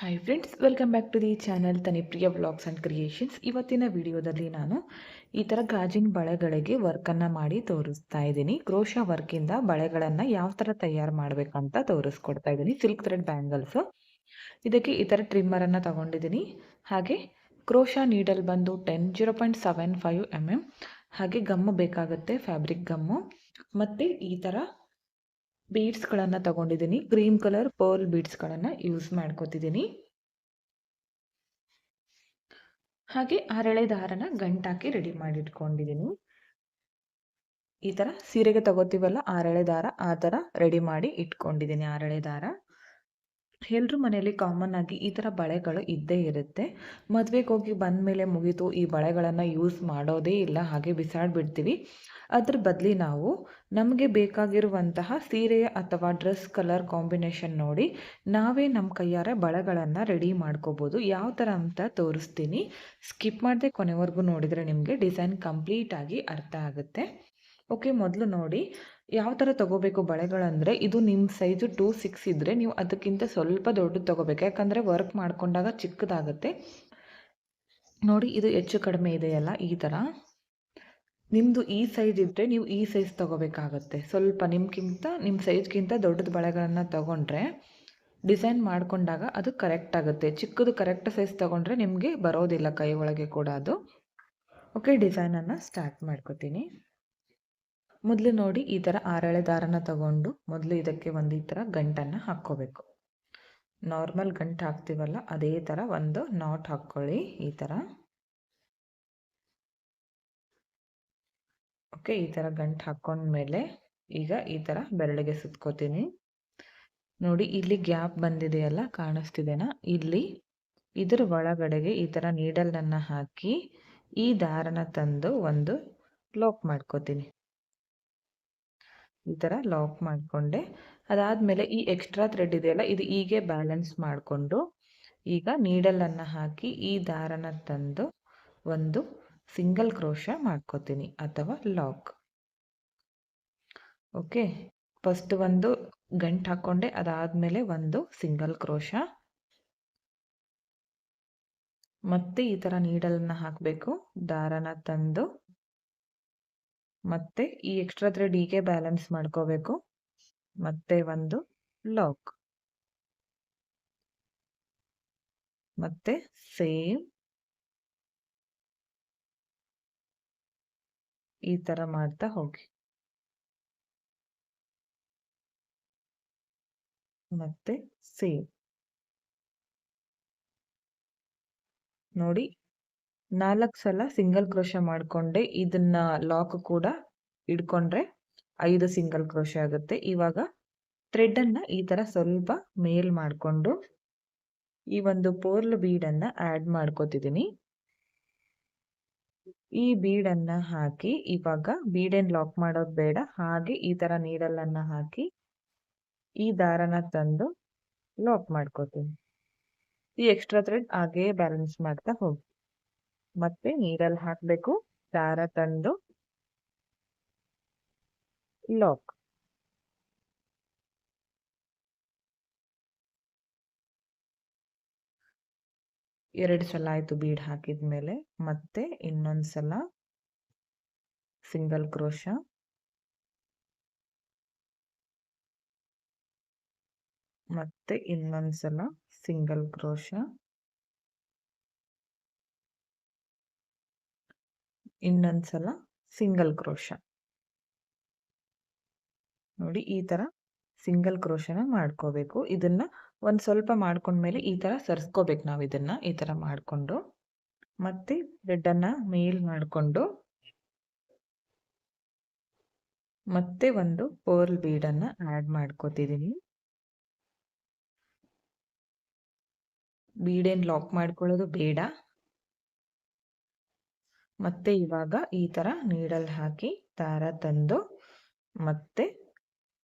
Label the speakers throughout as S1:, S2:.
S1: Hi friends, welcome back to the channel Tanipriya vlogs and creations. ಇವತ್ತಿನ ವಿಡಿಯೋದಲ್ಲಿ ನಾನು ಈ ಥರ ಗಾಜಿನ ಬಳೆಗಳಿಗೆ ವರ್ಕನ್ನು ಮಾಡಿ ತೋರಿಸ್ತಾ ಇದ್ದೀನಿ. ಕ್ರೋಶಾ ವರ್ಕಿಂದ ಬಳೆಗಳನ್ನು ಯಾವ ಥರ ತಯಾರು ಮಾಡಬೇಕಂತ ತೋರಿಸ್ಕೊಡ್ತಾ ಇದ್ದೀನಿ. Silk thread bangles. ಇದಕ್ಕೆ ಈ ಥರ ಟ್ರಿಮ್ಮರನ್ನು ತಗೊಂಡಿದ್ದೀನಿ. ಹಾಗೆ ಕ್ರೋಶಾ ನೀಡಲ್ ಬಂದು 0.75 mm. ಹಾಗೆ ಗಮ್ಮು ಬೇಕಾಗುತ್ತೆ, ಫ್ಯಾಬ್ರಿಕ್ ಗಮ್ಮು. ಮತ್ತು ಈ ಥರ ಬೀಡ್ಸ್ಗಳನ್ನು ತಗೊಂಡಿದ್ದೀನಿ. ಕ್ರೀಮ್ ಕಲರ್ ಪರ್ಲ್ ಬೀಡ್ಸ್ಗಳನ್ನು ಯೂಸ್ ಮಾಡ್ಕೋತಿದ್ದೀನಿ. ಹಾಗೆ ಹರಳೆ ದಾರನ ಗಂಟಾಕಿ ರೆಡಿ ಮಾಡಿ ಇಟ್ಕೊಂಡಿದ್ದೀನಿ. ಈ ಥರ ಸೀರೆಗೆ ತಗೋತೀವಲ್ಲ ಹರಳೆ ದಾರ, ಆ ಥರ ರೆಡಿ ಮಾಡಿ ಇಟ್ಕೊಂಡಿದ್ದೀನಿ ಹರಳೆ ದಾರ. ಎಲ್ಲರೂ ಮನೆಯಲ್ಲಿ ಕಾಮನ್ ಆಗಿ ಈ ಥರ ಬಳೆಗಳು ಇದ್ದೇ ಇರುತ್ತೆ. ಮದುವೆಗೆ ಹೋಗಿ ಬಂದ ಮೇಲೆ ಮುಗೀತು, ಈ ಬಳೆಗಳನ್ನು ಯೂಸ್ ಮಾಡೋದೇ ಇಲ್ಲ, ಹಾಗೆ ಬಿಸಾಡಿಬಿಡ್ತೀವಿ. ಅದ್ರ ಬದಲಿ ನಾವು ನಮಗೆ ಬೇಕಾಗಿರುವಂತಹ ಸೀರೆಯ ಅಥವಾ ಡ್ರೆಸ್ ಕಲರ್ ಕಾಂಬಿನೇಷನ್ ನೋಡಿ ನಾವೇ ನಮ್ಮ ಕೈಯಾರೆ ಬಳೆಗಳನ್ನು ರೆಡಿ ಮಾಡ್ಕೋಬೋದು. ಯಾವ ಥರ ಅಂತ ತೋರಿಸ್ತೀನಿ. ಸ್ಕಿಪ್ ಮಾಡದೆ ಕೊನೆವರೆಗೂ ನೋಡಿದರೆ ನಿಮಗೆ ಡಿಸೈನ್ ಕಂಪ್ಲೀಟಾಗಿ ಅರ್ಥ ಆಗುತ್ತೆ. ಓಕೆ, ಮೊದಲು ನೋಡಿ ಯಾವ ಥರ ತೊಗೋಬೇಕು ಬಳೆಗಳಂದರೆ, ಇದು ನಿಮ್ಮ ಸೈಜು 2-6 ಇದ್ದರೆ ನೀವು ಅದಕ್ಕಿಂತ ಸ್ವಲ್ಪ ದೊಡ್ಡದು ತೊಗೋಬೇಕು. ಯಾಕಂದರೆ ವರ್ಕ್ ಮಾಡ್ಕೊಂಡಾಗ ಚಿಕ್ಕದಾಗುತ್ತೆ. ನೋಡಿ, ಇದು ಹೆಚ್ಚು ಕಡಿಮೆ ಇದೆಯಲ್ಲ, ಈ ಥರ ನಿಮ್ಮದು ಈ ಸೈಜ್ ಇದ್ದರೆ ನೀವು ಈ ಸೈಜ್ ತೊಗೋಬೇಕಾಗತ್ತೆ. ಸ್ವಲ್ಪ ನಿಮ್ಮ ಸೈಜ್ಗಿಂತ ದೊಡ್ಡದು ಬಳೆಗಳನ್ನು ತೊಗೊಂಡ್ರೆ ಡಿಸೈನ್ ಮಾಡಿಕೊಂಡಾಗ ಅದು ಕರೆಕ್ಟ್ ಆಗುತ್ತೆ. ಚಿಕ್ಕದು ಕರೆಕ್ಟ್ ಸೈಜ್ ತೊಗೊಂಡ್ರೆ ನಿಮಗೆ ಬರೋದಿಲ್ಲ ಕೈ ಒಳಗೆ ಕೂಡ ಅದು. ಓಕೆ, ಡಿಸೈನನ್ನು ಸ್ಟಾರ್ಟ್ ಮಾಡ್ಕೋತೀನಿ. ಮೊದಲು ನೋಡಿ ಈ ಥರ ಹರಳೆ ದಾರನ ತಗೊಂಡು ಮೊದಲು ಇದಕ್ಕೆ ಒಂದು ಈ ಥರ ಗಂಟನ್ನು ಹಾಕ್ಕೋಬೇಕು. ನಾರ್ಮಲ್ ಗಂಟು ಹಾಕ್ತೀವಲ್ಲ ಅದೇ ಥರ ಒಂದು ನಾಟ್ ಹಾಕ್ಕೊಳ್ಳಿ ಈ ಥರ. ಓಕೆ, ಈ ಥರ ಗಂಟು ಹಾಕ್ಕೊಂಡ್ಮೇಲೆ ಈಗ ಈ ಥರ ಬೆರಳಿಗೆ ಸುತ್ಕೋತೀನಿ. ನೋಡಿ, ಇಲ್ಲಿ ಗ್ಯಾಪ್ ಬಂದಿದೆಯಲ್ಲ, ಕಾಣಿಸ್ತಿದೆನಾ? ಇಲ್ಲಿ ಇದರ ಒಳಗಡೆಗೆ ಈ ಥರ ನೀಡಲನ್ನು ಹಾಕಿ ಈ ದಾರನ ತಂದು ಒಂದು ಲಾಕ್ ಮಾಡ್ಕೋತೀನಿ. ಈ ಥರ ಲಾಕ್ ಮಾಡಿಕೊಂಡೆ. ಅದಾದಮೇಲೆ ಈ ಎಕ್ಸ್ಟ್ರಾ ಥ್ರೆಡ್ ಇದೆಯಲ್ಲ, ಇದು ಹೀಗೆ ಬ್ಯಾಲೆನ್ಸ್ ಮಾಡಿಕೊಂಡು ಈಗ ನೀಡಲನ್ನು ಹಾಕಿ ಈ ದಾರನ ತಂದು ಒಂದು ಸಿಂಗಲ್ ಕ್ರೋಶಾ ಮಾಡ್ಕೋತೀನಿ ಅಥವಾ ಲಾಕ್. ಓಕೆ, ಫಸ್ಟ್ ಒಂದು ಗಂಟು ಹಾಕ್ಕೊಂಡೆ, ಅದಾದಮೇಲೆ ಒಂದು ಸಿಂಗಲ್ ಕ್ರೋಶಾ. ಮತ್ತೆ ಈ ಥರ ನೀಡಲನ್ನು ಹಾಕಬೇಕು, ದಾರನ ತಂದು ಮತ್ತೆ ಈ ಎಕ್ಸ್ಟ್ರಾ ಥ್ರೆಡ್ ಹೀಗೆ ಬ್ಯಾಲೆನ್ಸ್ ಮಾಡ್ಕೋಬೇಕು, ಮತ್ತೆ ಒಂದು ಲಾಕ್, ಮತ್ತೆ ಸೇಮ್ ಈ ಥರ ಮಾಡ್ತಾ ಹೋಗಿ. ಮತ್ತೆ ಸೇಮ್ ನೋಡಿ, 4 ಸಲ ಸಿಂಗಲ್ ಕ್ರೋಶಾ ಮಾಡಿಕೊಂಡೆ. ಇದನ್ನ ಲಾಕ್ ಕೂಡ ಇಡ್ಕೊಂಡ್ರೆ 5 ಸಿಂಗಲ್ ಕ್ರೋಶಾ ಆಗುತ್ತೆ. ಇವಾಗ ಥ್ರೆಡನ್ನು ಈ ಥರ ಸ್ವಲ್ಪ ಮೇಲ್ ಮಾಡಿಕೊಂಡು ಈ ಒಂದು ಪರ್ಲ್ ಬೀಡನ್ನು ಆ್ಯಡ್ ಮಾಡ್ಕೋತಿದ್ದೀನಿ. ಈ ಬೀಡನ್ನು ಹಾಕಿ ಇವಾಗ ಬೀಡನ್ನು ಲಾಕ್ ಮಾಡೋದು ಬೇಡ, ಹಾಗೆ ಈ ಥರ ನೀಡಲನ್ನು ಹಾಕಿ ಈ ದಾರನ ತಂದು ಲಾಕ್ ಮಾಡ್ಕೋತೀನಿ. ಈ ಎಕ್ಸ್ಟ್ರಾ ಥ್ರೆಡ್ ಹಾಗೆ ಬ್ಯಾಲೆನ್ಸ್ ಮಾಡ್ತಾ ಹೋಗಿ. ಮತ್ತೆ ನೀಡಲ್ ಹಾಕಬೇಕು, ದಾರ ತಂದು ಲಾಕ್. ಎರಡು ಸಲ ಆಯಿತು ಬೀಡ್ ಹಾಕಿದ ಮೇಲೆ. ಮತ್ತೆ ಇನ್ನೊಂದು ಸಲ ಸಿಂಗಲ್ ಕ್ರೋಶಾ, ಮತ್ತೆ ಇನ್ನೊಂದು ಸಲ ಸಿಂಗಲ್ ಕ್ರೋಶಾ, ಇನ್ನೊಂದು ಸಲ ಸಿಂಗಲ್ ಕ್ರೋಶಾ. ನೋಡಿ, ಈ ಥರ ಸಿಂಗಲ್ ಕ್ರೋಶನ ಮಾಡ್ಕೋಬೇಕು. ಇದನ್ನ ಒಂದು ಸ್ವಲ್ಪ ಮಾಡ್ಕೊಂಡ್ಮೇಲೆ ಈ ಥರ ಸರಿಸ್ಕೋಬೇಕು ನಾವು. ಇದನ್ನ ಈ ಥರ ಮಾಡಿಕೊಂಡು ಮತ್ತೆ ಥ್ರೆಡನ್ನು ಮೇಲ್ ಮಾಡಿಕೊಂಡು ಮತ್ತೆ ಒಂದು ಪರ್ಲ್ ಬೀಡನ್ನು ಆ್ಯಡ್ ಮಾಡ್ಕೋತಿದ್ದೀನಿ. ಬೀಡೇನು ಲಾಕ್ ಮಾಡ್ಕೊಳ್ಳೋದು ಬೇಡ. ಮತ್ತೆ ಇವಾಗ ಈ ಥರ ನೀಡಲ್ ಹಾಕಿ ದಾರ ತಂದು ಮತ್ತೆ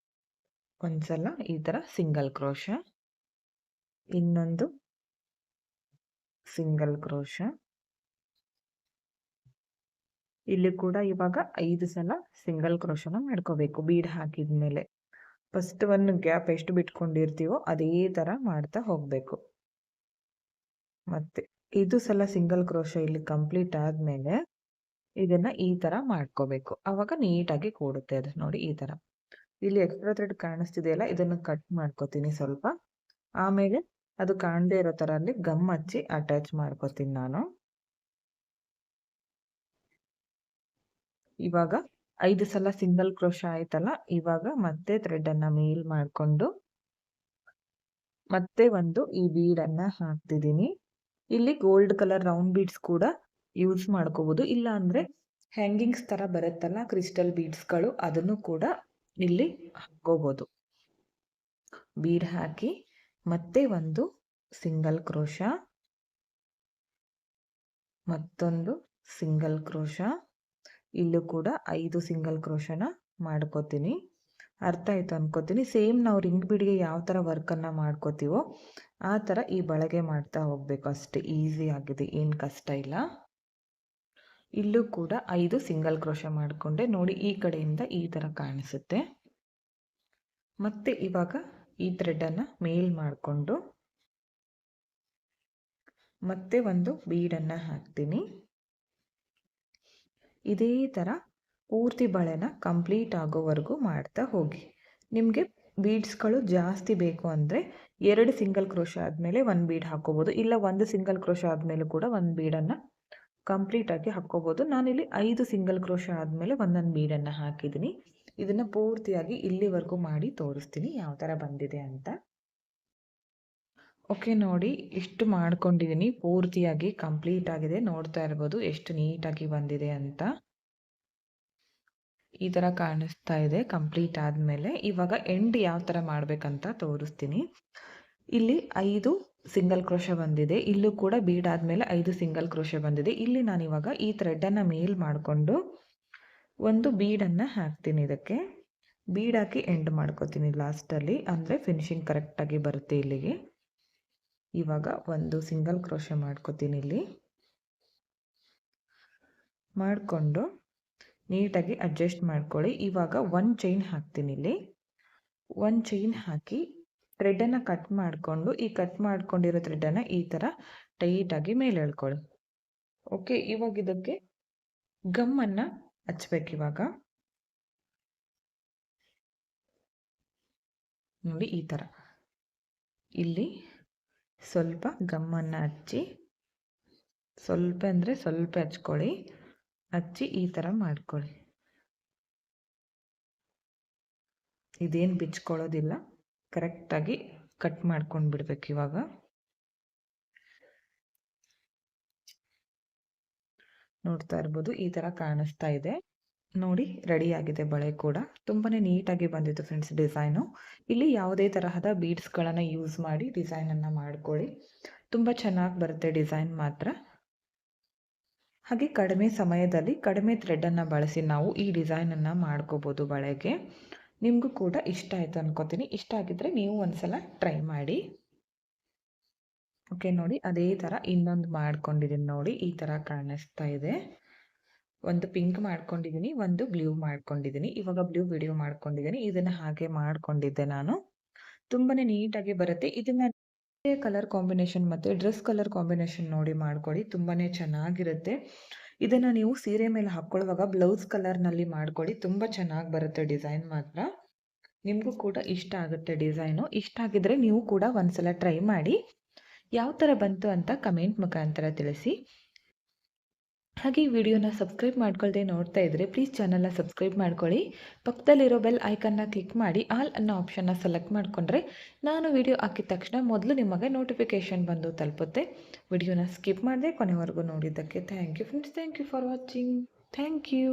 S1: ಒಂದ್ಸಲ ಈ ಥರ ಸಿಂಗಲ್ ಕ್ರೋಶಾ, ಇನ್ನೊಂದು ಸಿಂಗಲ್ ಕ್ರೋಶಾ. ಇಲ್ಲಿ ಕೂಡ ಇವಾಗ 5 ಸಲ ಸಿಂಗಲ್ ಕ್ರೋಶನ ಮಾಡ್ಕೋಬೇಕು ಬೀಡ್ ಹಾಕಿದ ಮೇಲೆ. ಫಸ್ಟ್ ಒಂದು ಗ್ಯಾಪ್ ಎಷ್ಟು ಬಿಟ್ಕೊಂಡಿರ್ತೀವೋ ಅದೇ ಥರ ಮಾಡ್ತಾ ಹೋಗಬೇಕು. ಮತ್ತೆ ಇದು ಸಲ ಸಿಂಗಲ್ ಕ್ರೋಶೆ ಇಲ್ಲಿ ಕಂಪ್ಲೀಟ್ ಆದ್ಮೇಲೆ ಇದನ್ನ ಈ ತರ ಮಾಡ್ಕೋಬೇಕು. ಅವಾಗ ನೀಟಾಗಿ ಕೂಡುತ್ತೆ ಅದು. ನೋಡಿ ಈ ತರ. ಇಲ್ಲಿ ಎಕ್ಸ್ಟ್ರಾ ಥ್ರೆಡ್ ಕಾಣಿಸ್ತಿದೆಯಲ್ಲ, ಇದನ್ನ ಕಟ್ ಮಾಡ್ಕೋತೀನಿ ಸ್ವಲ್ಪ. ಆಮೇಲೆ ಅದು ಕಾಣದೇ ಇರೋ ತರ ಅಲ್ಲಿ ಗಮ್ ಹಚ್ಚಿ ಅಟ್ಯಾಚ್ ಮಾಡ್ಕೋತೀನಿ ನಾನು. ಇವಾಗ 5 ಸಲ ಸಿಂಗಲ್ ಕ್ರೋಶ ಆಯ್ತಲ್ಲ, ಇವಾಗ ಮತ್ತೆ ಥ್ರೆಡ್ ಅನ್ನ ಮೇಲ್ ಮಾಡ್ಕೊಂಡು ಮತ್ತೆ ಒಂದು ಈ ಬೀಡ್ ಅನ್ನ ಹಾಕ್ತಿದ್ದೀನಿ. ಇಲ್ಲಿ ಗೋಲ್ಡ್ ಕಲರ್ ರೌಂಡ್ ಬೀಡ್ಸ್ ಕೂಡ ಯೂಸ್ ಮಾಡ್ಕೋಬಹುದು. ಇಲ್ಲ ಅಂದ್ರೆ ಹ್ಯಾಂಗಿಂಗ್ಸ್ ತರ ಬರುತ್ತಲ್ಲ ಕ್ರಿಸ್ಟಲ್ ಬೀಡ್ಸ್ಗಳು, ಅದನ್ನು ಕೂಡ ಇಲ್ಲಿ ಹಾಕೋಬಹುದು. ಬೀಡ್ ಹಾಕಿ ಮತ್ತೆ ಒಂದು ಸಿಂಗಲ್ ಕ್ರೋಶ, ಮತ್ತೊಂದು ಸಿಂಗಲ್ ಕ್ರೋಶ, ಇಲ್ಲೂ ಕೂಡ 5 ಸಿಂಗಲ್ ಕ್ರೋಶನ ಮಾಡ್ಕೋತೀನಿ. ಅರ್ಥ ಆಯ್ತು ಅನ್ಕೋತೀನಿ. ಸೇಮ್ ನಾವು ರಿಂಗ್ ಬೀಡ್ಗೆ ಯಾವ ತರ ವರ್ಕ್ ಅನ್ನ ಮಾಡ್ಕೋತೀವೋ ಆ ತರ ಈ ಬಳಗೆ ಮಾಡ್ತಾ ಹೋಗ್ಬೇಕು. ಅಷ್ಟೇ, ಈಸಿ ಆಗಿದೆ, ಏನ್ ಕಷ್ಟ ಇಲ್ಲ. ಇಲ್ಲೂ ಕೂಡ 5 ಸಿಂಗಲ್ ಕ್ರೋಶ ಮಾಡ್ಕೊಂಡೆ. ನೋಡಿ ಈ ಕಡೆಯಿಂದ ಈ ತರ ಕಾಣಿಸುತ್ತೆ. ಮತ್ತೆ ಇವಾಗ ಈ ಥ್ರೆಡ್ ಅನ್ನ ಮೇಲ್ ಮಾಡಿಕೊಂಡು ಮತ್ತೆ ಒಂದು ಬೀಡನ್ನ ಹಾಕ್ತೀನಿ. ಇದೇ ತರ ಪೂರ್ತಿ ಬಳೆನ ಕಂಪ್ಲೀಟ್ ಆಗೋವರೆಗೂ ಮಾಡ್ತಾ ಹೋಗಿ. ನಿಮಗೆ ಬೀಡ್ಸ್ಗಳು ಜಾಸ್ತಿ ಬೇಕು ಅಂದರೆ 2 ಸಿಂಗಲ್ ಕ್ರೋಶ ಆದಮೇಲೆ 1 ಬೀಡ್ ಹಾಕೋಬೋದು. ಇಲ್ಲ 1 ಸಿಂಗಲ್ ಕ್ರೋಶ ಆದಮೇಲೆ ಕೂಡ 1 ಬೀಡನ್ನು ಕಂಪ್ಲೀಟ್ ಆಗಿ ಹಾಕೋಬೋದು. ನಾನಿಲ್ಲಿ 5 ಸಿಂಗಲ್ ಕ್ರೋಶ ಆದಮೇಲೆ ಒಂದೊಂದು ಬೀಡನ್ನು ಹಾಕಿದ್ದೀನಿ. ಇದನ್ನು ಪೂರ್ತಿಯಾಗಿ ಇಲ್ಲಿವರೆಗೂ ಮಾಡಿ ತೋರಿಸ್ತೀನಿ ಯಾವ ಥರ ಬಂದಿದೆ ಅಂತ. ಓಕೆ, ನೋಡಿ ಇಷ್ಟು ಮಾಡ್ಕೊಂಡಿದ್ದೀನಿ. ಪೂರ್ತಿಯಾಗಿ ಕಂಪ್ಲೀಟ್ ಆಗಿದೆ. ನೋಡ್ತಾ ಇರ್ಬೋದು ಎಷ್ಟು ನೀಟಾಗಿ ಬಂದಿದೆ ಅಂತ. ಈ ಥರ ಕಾಣಿಸ್ತಾ ಇದೆ ಕಂಪ್ಲೀಟ್ ಆದಮೇಲೆ. ಇವಾಗ ಎಂಡ್ ಯಾವ ಥರ ಮಾಡಬೇಕಂತ ತೋರಿಸ್ತೀನಿ. ಇಲ್ಲಿ 5 ಸಿಂಗಲ್ ಕ್ರೋಶ ಬಂದಿದೆ. ಇಲ್ಲೂ ಕೂಡ ಬೀಡ್ ಆದಮೇಲೆ 5 ಸಿಂಗಲ್ ಕ್ರೋಶ ಬಂದಿದೆ. ಇಲ್ಲಿ ನಾನಿವಾಗ ಈ ಥ್ರೆಡ್ಡನ್ನು ಮೇಲ್ ಮಾಡಿಕೊಂಡು ಒಂದು ಬೀಡನ್ನು ಹಾಕ್ತೀನಿ. ಇದಕ್ಕೆ ಬೀಡ್ ಹಾಕಿ ಎಂಡ್ ಮಾಡ್ಕೋತೀನಿ ಲಾಸ್ಟಲ್ಲಿ, ಅಂದರೆ ಫಿನಿಶಿಂಗ್ ಕರೆಕ್ಟಾಗಿ ಬರುತ್ತೆ ಇಲ್ಲಿಗೆ. ಇವಾಗ ಒಂದು ಸಿಂಗಲ್ ಕ್ರೋಶ ಮಾಡ್ಕೋತೀನಿ ಇಲ್ಲಿ. ಮಾಡಿಕೊಂಡು ನೀಟಾಗಿ ಅಡ್ಜಸ್ಟ್ ಮಾಡ್ಕೊಳ್ಳಿ. ಇವಾಗ 1 ಚೈನ್ ಹಾಕ್ತೀನಿ ಇಲ್ಲಿ. 1 ಚೈನ್ ಹಾಕಿ ಥ್ರೆಡ್ಡನ್ನು ಕಟ್ ಮಾಡಿಕೊಂಡು ಈ ಕಟ್ ಮಾಡ್ಕೊಂಡಿರೋ ಥ್ರೆಡ್ಡನ್ನು ಈ ಥರ ಟೈಟಾಗಿ ಮೇಲೆ ಎಳ್ಕೊಳ್ಳಿ. ಓಕೆ, ಇವಾಗ ಇದಕ್ಕೆ ಗಮ್ಮನ್ನು ಹಚ್ಬೇಕು. ಇವಾಗ ನೋಡಿ ಈ ಥರ ಇಲ್ಲಿ ಸ್ವಲ್ಪ ಗಮ್ಮನ್ನು ಹಚ್ಚಿ, ಸ್ವಲ್ಪ ಅಂದರೆ ಸ್ವಲ್ಪ ಹಚ್ಕೊಳ್ಳಿ, ಹಚ್ಚಿ ಈ ಥರ ಮಾಡ್ಕೊಳ್ಳಿ. ಇದೇನು ಬಿಚ್ಕೊಳ್ಳೋದಿಲ್ಲ, ಕರೆಕ್ಟಾಗಿ ಕಟ್ ಮಾಡ್ಕೊಂಡು ಬಿಡ್ಬೇಕು. ಇವಾಗ ನೋಡ್ತಾ ಇರ್ಬೋದು ಈ ಥರ ಕಾಣಿಸ್ತಾ ಇದೆ. ನೋಡಿ ರೆಡಿ ಆಗಿದೆ ಬಳೆ ಕೂಡ. ತುಂಬಾನೇ ನೀಟಾಗಿ ಬಂದಿತ್ತು ಫ್ರೆಂಡ್ಸ್ ಡಿಸೈನು. ಇಲ್ಲಿ ಯಾವುದೇ ತರಹದ ಬೀಡ್ಸ್ಗಳನ್ನು ಯೂಸ್ ಮಾಡಿ ಡಿಸೈನನ್ನು ಮಾಡ್ಕೊಳ್ಳಿ. ತುಂಬ ಚೆನ್ನಾಗಿ ಬರುತ್ತೆ ಡಿಸೈನ್ ಮಾತ್ರ. ಹಾಗೆ ಕಡಿಮೆ ಸಮಯದಲ್ಲಿ ಕಡಿಮೆ ಥ್ರೆಡ್ಡನ್ನು ಬಳಸಿ ನಾವು ಈ ಡಿಸೈನನ್ನು ಮಾಡ್ಕೋಬೋದು ಬಳೆಗೆ. ನಿಮಗೂ ಕೂಡ ಇಷ್ಟ ಆಯಿತು ಅನ್ಕೋತೀನಿ. ಇಷ್ಟ ಆಗಿದ್ರೆ ನೀವು ಒಂದ್ಸಲ ಟ್ರೈ ಮಾಡಿ. ಓಕೆ, ನೋಡಿ ಅದೇ ಥರ ಇನ್ನೊಂದು ಮಾಡ್ಕೊಂಡಿದ್ದೀನಿ. ನೋಡಿ ಈ ಥರ ಕಾಣಿಸ್ತಾ ಇದೆ. ಒಂದು ಪಿಂಕ್ ಮಾಡ್ಕೊಂಡಿದ್ದೀನಿ, ಒಂದು ಬ್ಲೂ ಮಾಡ್ಕೊಂಡಿದ್ದೀನಿ. ಇವಾಗ ಬ್ಲೂ ವಿಡಿಯೋ ಮಾಡ್ಕೊಂಡಿದ್ದೀನಿ. ಇದನ್ನು ಹಾಗೆ ಮಾಡ್ಕೊಂಡಿದ್ದೆ ನಾನು. ತುಂಬಾನೇ ನೀಟಾಗಿ ಬರುತ್ತೆ. ಇದನ್ನ ಕಲರ್ ಕಾಂಬಿನೇಷನ್ ಮತ್ತು ಡ್ರೆಸ್ ಕಲರ್ ಕಾಂಬಿನೇಷನ್ ನೋಡಿ ಮಾಡ್ಕೊಳ್ಳಿ. ತುಂಬಾನೇ ಚೆನ್ನಾಗಿರುತ್ತೆ. ಇದನ್ನು ನೀವು ಸೀರೆ ಮೇಲೆ ಹಾಕ್ಕೊಳ್ಳುವಾಗ ಬ್ಲೌಸ್ ಕಲರ್ನಲ್ಲಿ ಮಾಡ್ಕೊಳ್ಳಿ. ತುಂಬ ಚೆನ್ನಾಗಿ ಬರುತ್ತೆ ಡಿಸೈನ್ ಮಾತ್ರ. ನಿಮಗೂ ಕೂಡ ಇಷ್ಟ ಆಗುತ್ತೆ ಡಿಸೈನು. ಇಷ್ಟ ಆಗಿದ್ರೆ ನೀವು ಕೂಡ ಒಂದ್ಸಲ ಟ್ರೈ ಮಾಡಿ. ಯಾವ ಥರ ಬಂತು ಅಂತ ಕಮೆಂಟ್ ಮುಖಾಂತರ ತಿಳಿಸಿ. ಹಾಗೆ ಈ ವಿಡಿಯೋನ ಸಬ್ಸ್ಕ್ರೈಬ್ ಮಾಡ್ಕೊಳ್ದೆ ನೋಡ್ತಾ ಇದ್ದರೆ ಪ್ಲೀಸ್ ಚಾನಲ್ನ ಸಬ್ಸ್ಕ್ರೈಬ್ ಮಾಡ್ಕೊಳ್ಳಿ. ಪಕ್ಕದಲ್ಲಿರೋ ಬೆಲ್ ಐಕನ್ನ ಕ್ಲಿಕ್ ಮಾಡಿ ಆಲ್ ಅನ್ನೋ ಆಪ್ಷನ್ನ ಸೆಲೆಕ್ಟ್ ಮಾಡಿಕೊಂಡ್ರೆ ನಾನು ವಿಡಿಯೋ ಹಾಕಿದ ತಕ್ಷಣ ಮೊದಲು ನಿಮಗೆ ನೋಟಿಫಿಕೇಷನ್ ಬಂದು ತಲುಪುತ್ತೆ. ವಿಡಿಯೋನ ಸ್ಕಿಪ್ ಮಾಡದೆ ಕೊನೆವರೆಗೂ ನೋಡಿದ್ದಕ್ಕೆ thank you friends. Thank you for watching. Thank you.